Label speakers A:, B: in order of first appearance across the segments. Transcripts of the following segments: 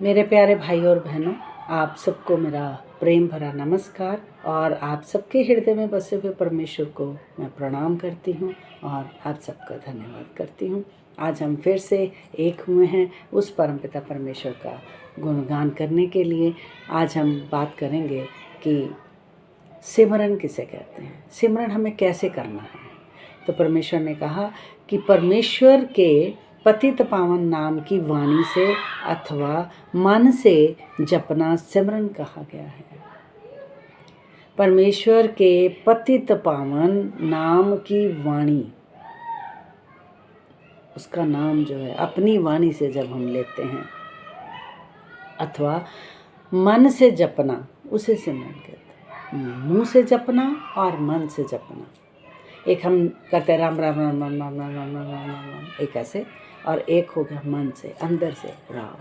A: मेरे प्यारे भाई और बहनों, आप सबको मेरा प्रेम भरा नमस्कार और आप सबके हृदय में बसे हुए परमेश्वर को मैं प्रणाम करती हूँ और आप सबका धन्यवाद करती हूँ। आज हम फिर से एक हुए हैं उस परमपिता परमेश्वर का गुणगान करने के लिए। आज हम बात करेंगे कि सिमरन किसे कहते हैं, सिमरन हमें कैसे करना है। तो परमेश्वर ने कहा कि परमेश्वर के पतित पावन नाम की वाणी से अथवा मन से जपना सिमरन कहा गया है। परमेश्वर के पतित पावन नाम की वाणी, उसका नाम जो है अपनी वाणी से जब हम लेते हैं अथवा मन से जपना, उसे सिमरन कहते हैं। मुंह से जपना और मन से जपना, एक हम करते हैं राम राम राम राम राम राम राम राम राम राम, एक ऐसे, और एक हो गया मन से, अंदर से राव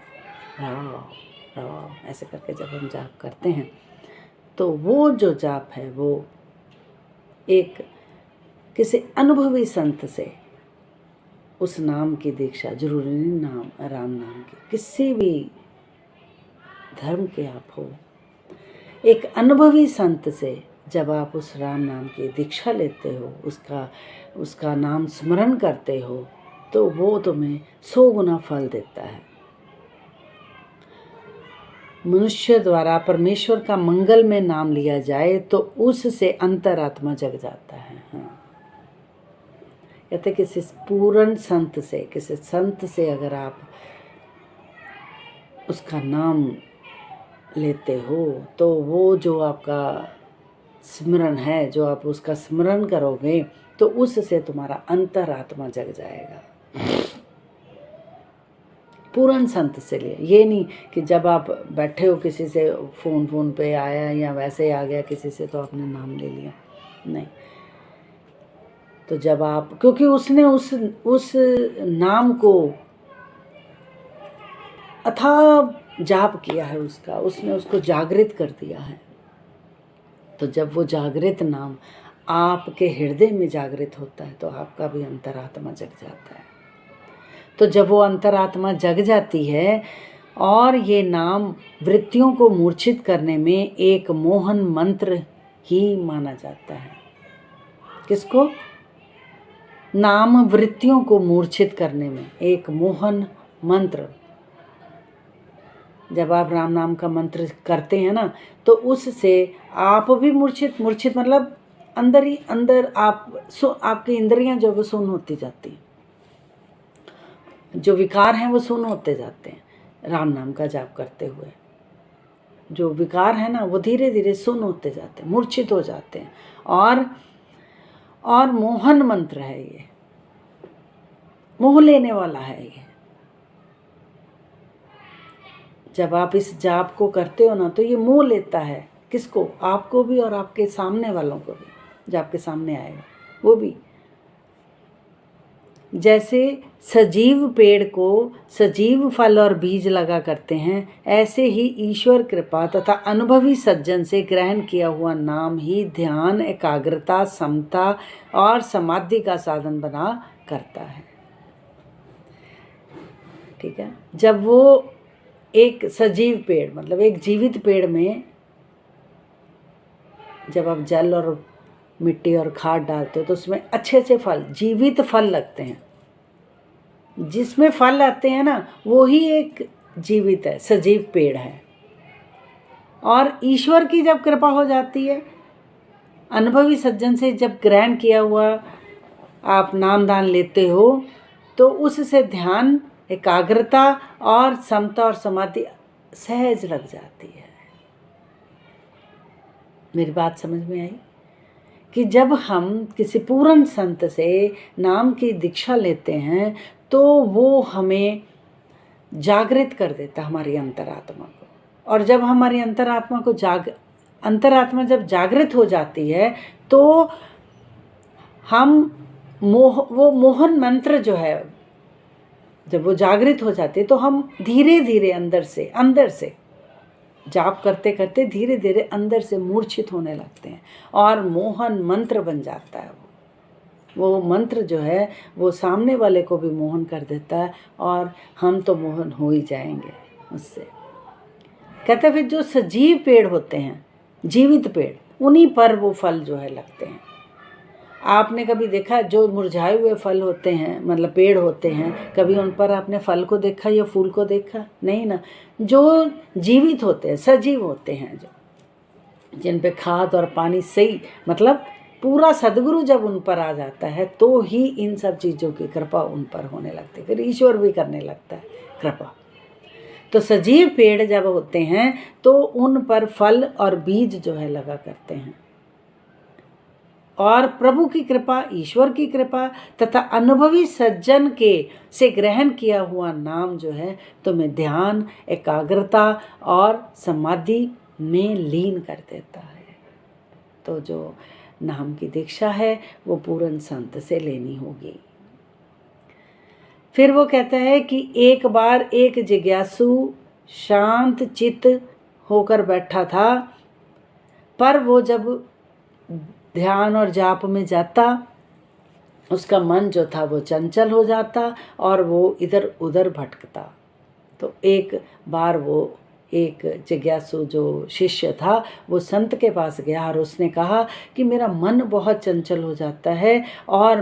A: राव राव ऐसे करके जब हम जाप करते हैं तो वो जो जाप है वो एक किसी अनुभवी संत से उस नाम की दीक्षा, जरूरी नहीं नाम राम नाम की, किसी भी धर्म के आप हो, एक अनुभवी संत से जब आप उस राम नाम की दीक्षा लेते हो, उसका नाम स्मरण करते हो, तो वो तुम्हें 100 गुना फल देता है। मनुष्य द्वारा परमेश्वर का मंगल में नाम लिया जाए तो उससे अंतरात्मा जग जाता है। हाँ, कहते किसी पूर्ण संत से, किसी संत से अगर आप उसका नाम लेते हो तो वो जो आपका स्मरण है, जो आप उसका स्मरण करोगे तो उससे तुम्हारा अंतरात्मा जग जाएगा। पूर्ण संत से लिए, ये नहीं कि जब आप बैठे हो किसी से फ़ोन पे आया या वैसे आ गया किसी से तो आपने नाम ले लिया, नहीं। तो जब आप, क्योंकि उसने उस नाम को अथाह जाप किया है, उसने उसको जागृत कर दिया है। तो जब वो जागृत नाम आपके हृदय में जागृत होता है तो आपका भी अंतरात्मा जग जाता है। तो जब वो अंतरात्मा जग जाती है और ये नाम वृत्तियों को मूर्छित करने में एक मोहन मंत्र ही माना जाता है। किसको? नाम वृत्तियों को मूर्छित करने में एक मोहन मंत्र। जब आप राम नाम का मंत्र करते हैं ना तो उससे आप भी मूर्छित मतलब अंदर ही अंदर आपकी इंद्रियां जो वो सुन्न होती जाती हैं, जो विकार हैं वो सुन्न होते जाते हैं। राम नाम का जाप करते हुए जो विकार है ना वो धीरे धीरे सुन्न होते जाते हैं, मूर्छित हो जाते हैं। और मोहन मंत्र है ये, मोह लेने वाला है ये। जब आप इस जाप को करते हो ना तो ये मोह लेता है, किसको? आपको भी और आपके सामने वालों को भी, जो आपके सामने आएगा वो भी। जैसे सजीव पेड़ को सजीव फल और बीज लगा करते हैं, ऐसे ही ईश्वर कृपा तथा अनुभवी सज्जन से ग्रहण किया हुआ नाम ही ध्यान, एकाग्रता, समता और समाधि का साधन बना करता है। ठीक है। जब वो एक सजीव पेड़ मतलब एक जीवित पेड़ में जब आप जल और मिट्टी और खाद डालते हो तो उसमें अच्छे अच्छे फल, जीवित फल लगते हैं। जिसमें फल आते हैं ना वो ही एक जीवित है, सजीव पेड़ है। और ईश्वर की जब कृपा हो जाती है, अनुभवी सज्जन से जब ग्रहण किया हुआ आप नाम दान लेते हो तो उससे ध्यान, एकाग्रता और समता और समाधि सहज लग जाती है। मेरी बात समझ में आई कि जब हम किसी पूर्ण संत से नाम की दीक्षा लेते हैं तो वो हमें जागृत कर देता है, हमारी अंतरात्मा को। और जब हमारी अंतरात्मा जब जागृत हो जाती है तो हम वो मोहन मंत्र जो है, जब वो जागृत हो जाती है तो हम धीरे धीरे अंदर से जाप करते करते धीरे धीरे अंदर से मूर्छित होने लगते हैं और मोहन मंत्र बन जाता है। वो मंत्र जो है वो सामने वाले को भी मोहन कर देता है और हम तो मोहन हो ही जाएंगे उससे। कहते हैं फिर जो सजीव पेड़ होते हैं, जीवित पेड़, उन्हीं पर वो फल जो है लगते हैं। आपने कभी देखा जो मुरझाए हुए फल होते हैं, मतलब पेड़ होते हैं, कभी उन पर आपने फल को देखा या फूल को देखा? नहीं ना। जो जीवित होते हैं, सजीव होते हैं, जो जिन पे खाद और पानी सही, मतलब पूरा सद्गुरु जब उन पर आ जाता है तो ही इन सब चीज़ों की कृपा उन पर होने लगती है, फिर ईश्वर भी करने लगता है कृपा। तो सजीव पेड़ जब होते हैं तो उन पर फल और बीज जो है लगा करते हैं, और प्रभु की कृपा, ईश्वर की कृपा तथा अनुभवी सज्जन के से ग्रहण किया हुआ नाम जो है तुम्हें ध्यान, एकाग्रता और समाधि में लीन कर देता है। तो जो नाम की दीक्षा है वो पूर्ण संत से लेनी होगी। फिर वो कहता है कि एक बार एक जिज्ञासु शांत चित्त होकर बैठा था, पर वो जब ध्यान और जाप में जाता, उसका मन जो था वो चंचल हो जाता और वो इधर उधर भटकता। तो एक बार वो एक जिज्ञासु जो शिष्य था वो संत के पास गया और उसने कहा कि मेरा मन बहुत चंचल हो जाता है और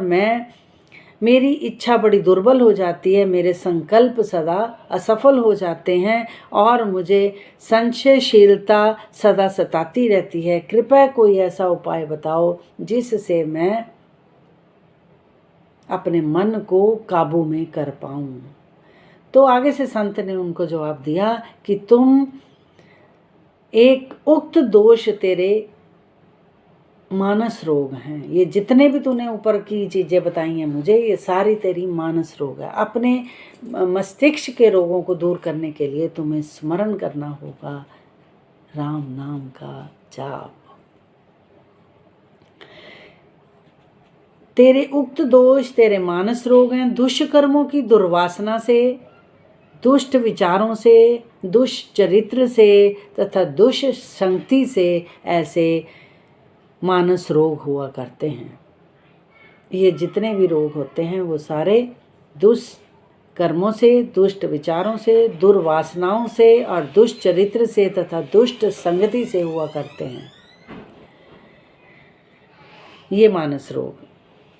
A: मेरी इच्छा बड़ी दुर्बल हो जाती है, मेरे संकल्प सदा असफल हो जाते हैं और मुझे संशयशीलता सदा सताती रहती है। कृपया कोई ऐसा उपाय बताओ जिससे मैं अपने मन को काबू में कर पाऊँ। तो आगे से संत ने उनको जवाब दिया कि तुम एक उक्त दोष तेरे मानस रोग हैं। ये जितने भी तूने ऊपर की चीज़ें बताई हैं मुझे, ये सारी तेरी मानस रोग है। अपने मस्तिष्क के रोगों को दूर करने के लिए तुम्हें स्मरण करना होगा राम नाम का जाप। तेरे उक्त दोष तेरे मानस रोग हैं। दुष्कर्मों की दुर्वासना से, दुष्ट विचारों से, दुष्चरित्र से तथा दुष्ट संगति से ऐसे मानस रोग हुआ करते हैं। ये जितने भी रोग होते हैं वो सारे दुष्कर्मों से, दुष्ट विचारों से, दुर्वासनाओं से और दुष्ट चरित्र से तथा दुष्ट संगति से हुआ करते हैं। ये मानस रोग।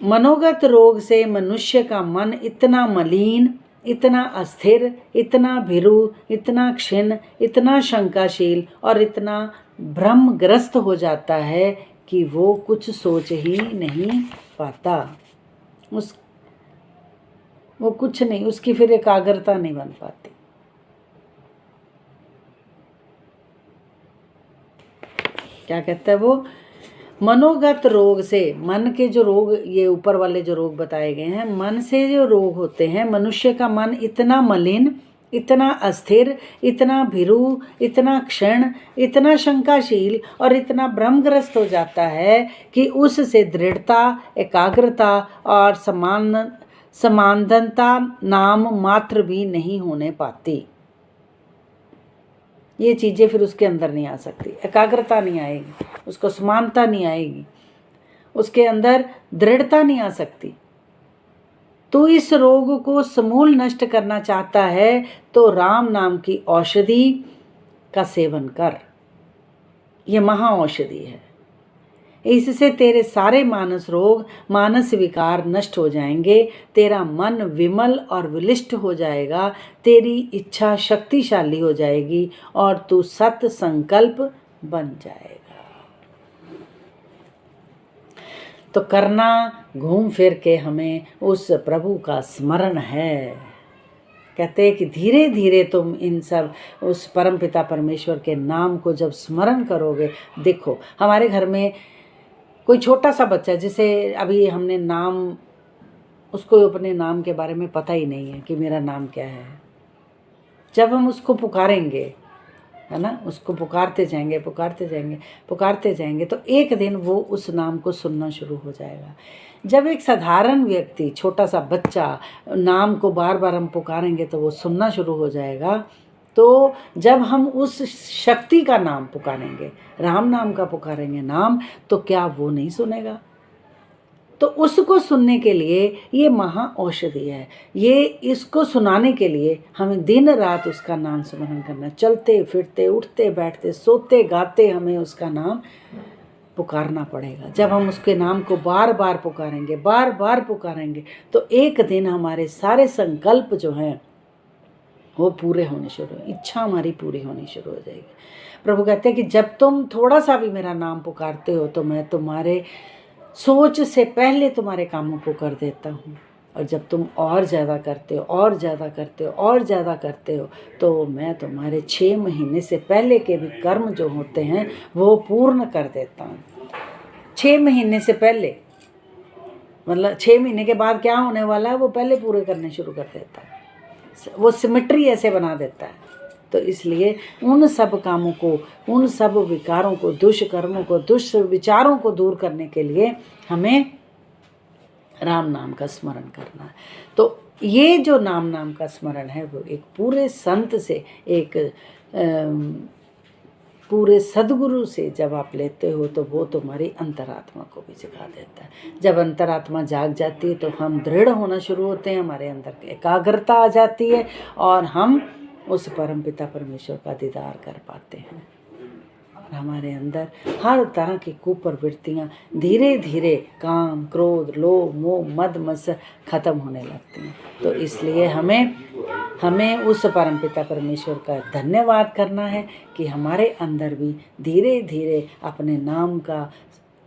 A: मनोगत रोग से मनुष्य का मन इतना मलिन, इतना अस्थिर, इतना भीरु, इतना क्षीण, इतना शंकाशील और इतना भ्रमग्रस्त हो जाता है कि वो कुछ सोच ही नहीं पाता। वो कुछ नहीं, उसकी फिर एकाग्रता नहीं बन पाती। क्या कहता है वो? मनोगत रोग से, मन के जो रोग, ये ऊपर वाले जो रोग बताए गए हैं, मन से जो रोग होते हैं, मनुष्य का मन इतना मलिन, इतना अस्थिर, इतना भीरु, इतना क्षण, इतना शंकाशील और इतना भ्रमग्रस्त हो जाता है कि उससे दृढ़ता, एकाग्रता और समाधानता नाम मात्र भी नहीं होने पाती। ये चीज़ें फिर उसके अंदर नहीं आ सकती। एकाग्रता नहीं आएगी, उसको समानता नहीं आएगी, उसके अंदर दृढ़ता नहीं आ सकती। तो इस रोग को समूल नष्ट करना चाहता है तो राम नाम की औषधि का सेवन कर। ये महा औषधि है। इससे तेरे सारे मानस रोग, मानस विकार नष्ट हो जाएंगे, तेरा मन विमल और विलिष्ट हो जाएगा, तेरी इच्छा शक्तिशाली हो जाएगी और तू सत संकल्प बन जाएगा। तो करना घूम फिर के हमें उस प्रभु का स्मरण है। कहते हैं कि धीरे धीरे तुम इन सब उस परमपिता परमेश्वर के नाम को जब स्मरण करोगे। देखो हमारे घर में कोई छोटा सा बच्चा, जिसे अभी हमने नाम, उसको अपने नाम के बारे में पता ही नहीं है कि मेरा नाम क्या है, जब हम उसको पुकारेंगे, है ना, उसको पुकारते जाएंगे पुकारते जाएंगे पुकारते जाएंगे तो एक दिन वो उस नाम को सुनना शुरू हो जाएगा। जब एक साधारण व्यक्ति, छोटा सा बच्चा, नाम को बार बार हम पुकारेंगे तो वो सुनना शुरू हो जाएगा। तो जब हम उस शक्ति का नाम पुकारेंगे, राम नाम का पुकारेंगे नाम, तो क्या वो नहीं सुनेगा? तो उसको सुनने के लिए ये महा औषधि है। ये इसको सुनाने के लिए हमें दिन रात उसका नाम स्मरण करना, चलते फिरते उठते बैठते सोते गाते हमें उसका नाम पुकारना पड़ेगा। जब हम उसके नाम को बार बार पुकारेंगे तो एक दिन हमारे सारे संकल्प जो हैं वो पूरे होने शुरू, इच्छा हमारी पूरी होनी शुरू हो जाएगी। प्रभु कहते हैं कि जब तुम थोड़ा सा भी मेरा नाम पुकारते हो तो मैं तुम्हारे सोच से पहले तुम्हारे कामों को कर देता हूँ, और जब तुम और ज़्यादा करते हो तो मैं तुम्हारे 6 महीने से पहले के भी कर्म जो होते हैं वो पूर्ण कर देता हूँ। 6 महीने से पहले मतलब 6 महीने के बाद क्या होने वाला है वो पहले पूरे करने शुरू कर देता है। वो सिमेट्री ऐसे बना देता है। तो इसलिए उन सब कामों को, उन सब विकारों को, दुष्कर्मों को, दुष्विचारों को दूर करने के लिए हमें राम नाम का स्मरण करना है। तो ये जो नाम का स्मरण है वो एक पूरे संत से, एक पूरे सद्गुरु से जब आप लेते हो तो वो तुम्हारी अंतरात्मा को भी जगा देता है। जब अंतरात्मा जाग जाती है तो हम दृढ़ होना शुरू होते हैं, हमारे अंदर एकाग्रता आ जाती है और हम उस परमपिता परमेश्वर का दीदार कर पाते हैं। और हमारे अंदर हर तरह की कुप्रवृत्तियाँ धीरे धीरे, काम, क्रोध, लोभ, मोह, मद, मत्सर खत्म होने लगती हैं। तो इसलिए हमें उस परमपिता परमेश्वर का धन्यवाद करना है कि हमारे अंदर भी धीरे धीरे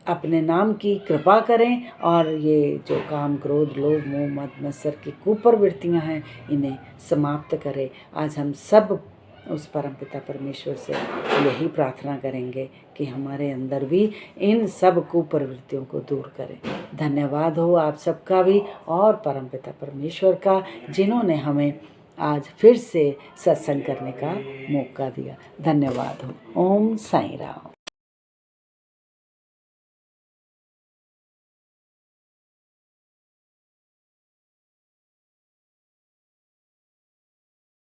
A: अपने नाम की कृपा करें और ये जो काम, क्रोध, लोभ, मोह, मद, मत्सर की कुप्रवृत्तियाँ हैं इन्हें समाप्त करें। आज हम सब उस परमपिता परमेश्वर से यही प्रार्थना करेंगे कि हमारे अंदर भी इन सब कुप्रवृत्तियों को दूर करें। धन्यवाद हो आप सबका भी और परमपिता परमेश्वर का, जिन्होंने हमें आज फिर से सत्संग करने का मौका दिया। धन्यवाद हो। ओम साईं राम।